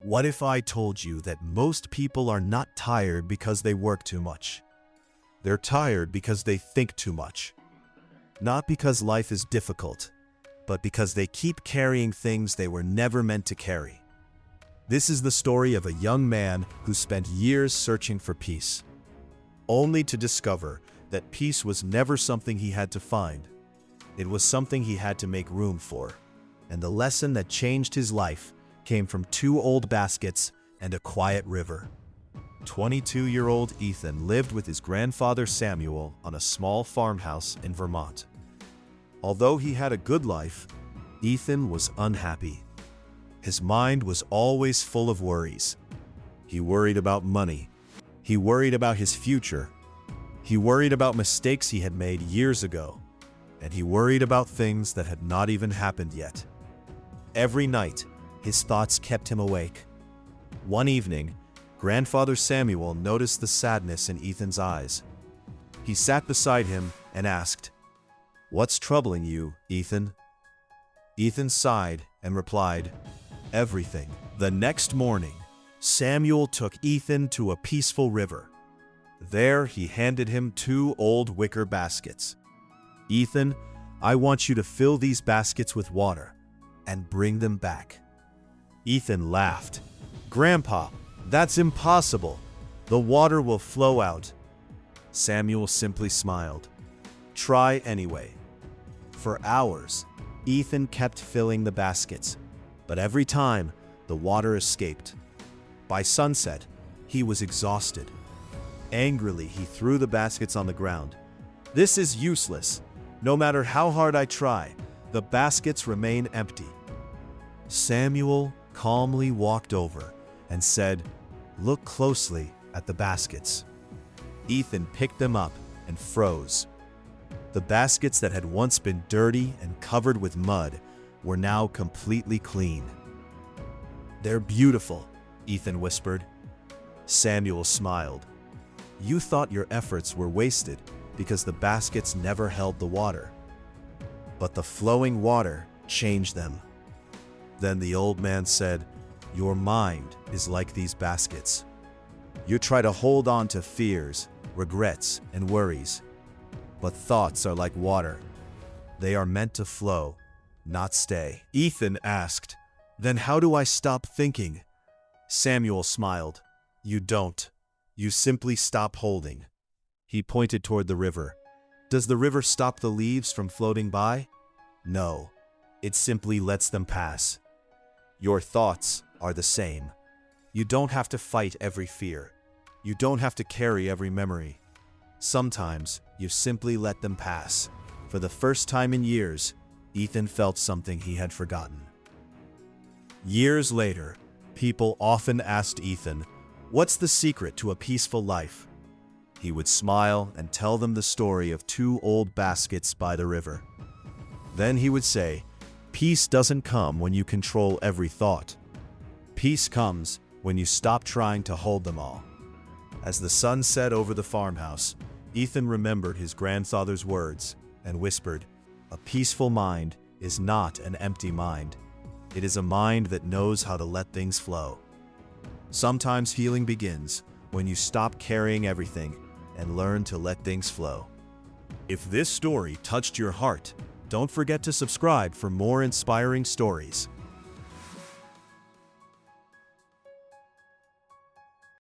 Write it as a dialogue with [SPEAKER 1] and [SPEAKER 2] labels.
[SPEAKER 1] What if I told you that most people are not tired because they work too much? They're tired because they think too much. Not because life is difficult, but because they keep carrying things they were never meant to carry. This is the story of a young man who spent years searching for peace, only to discover that peace was never something he had to find. It was something he had to make room for. And the lesson that changed his life came from 2 old baskets and a quiet river. 22-year-old Ethan lived with his grandfather Samuel on a small farmhouse in Vermont. Although he had a good life, Ethan was unhappy. His mind was always full of worries. He worried about money. He worried about his future. He worried about mistakes he had made years ago. And he worried about things that had not even happened yet. Every night, his thoughts kept him awake. One evening, Grandfather Samuel noticed the sadness in Ethan's eyes. He sat beside him and asked, "What's troubling you, Ethan?" Ethan sighed and replied, "Everything." The next morning, Samuel took Ethan to a peaceful river. There, he handed him 2 old wicker baskets. "Ethan, I want you to fill these baskets with water and bring them back." Ethan laughed. "Grandpa, that's impossible. The water will flow out." Samuel simply smiled. "Try anyway." For hours, Ethan kept filling the baskets, but every time, the water escaped. By sunset, he was exhausted. Angrily, he threw the baskets on the ground. "This is useless. No matter how hard I try, the baskets remain empty." Samuel calmly walked over and said, "Look closely at the baskets." Ethan picked them up and froze. The baskets that had once been dirty and covered with mud were now completely clean. "They're beautiful," Ethan whispered. Samuel smiled. "You thought your efforts were wasted because the baskets never held the water. But the flowing water changed them." Then the old man said, "Your mind is like these baskets. You try to hold on to fears, regrets, and worries. But thoughts are like water. They are meant to flow, not stay." Ethan asked, "Then how do I stop thinking?" Samuel smiled. "You don't. You simply stop holding." He pointed toward the river. "Does the river stop the leaves from floating by?" "No. It simply lets them pass." Your thoughts are the same. You don't have to fight every fear. You don't have to carry every memory. Sometimes, you simply let them pass. For the first time in years, Ethan felt something he had forgotten. Years later, people often asked Ethan, "What's the secret to a peaceful life?" He would smile and tell them the story of 2 old baskets by the river. Then he would say, "Peace doesn't come when you control every thought. Peace comes when you stop trying to hold them all." As the sun set over the farmhouse, Ethan remembered his grandfather's words and whispered, "A peaceful mind is not an empty mind. It is a mind that knows how to let things flow." Sometimes healing begins when you stop carrying everything and learn to let things flow. If this story touched your heart, don't forget to subscribe for more inspiring stories.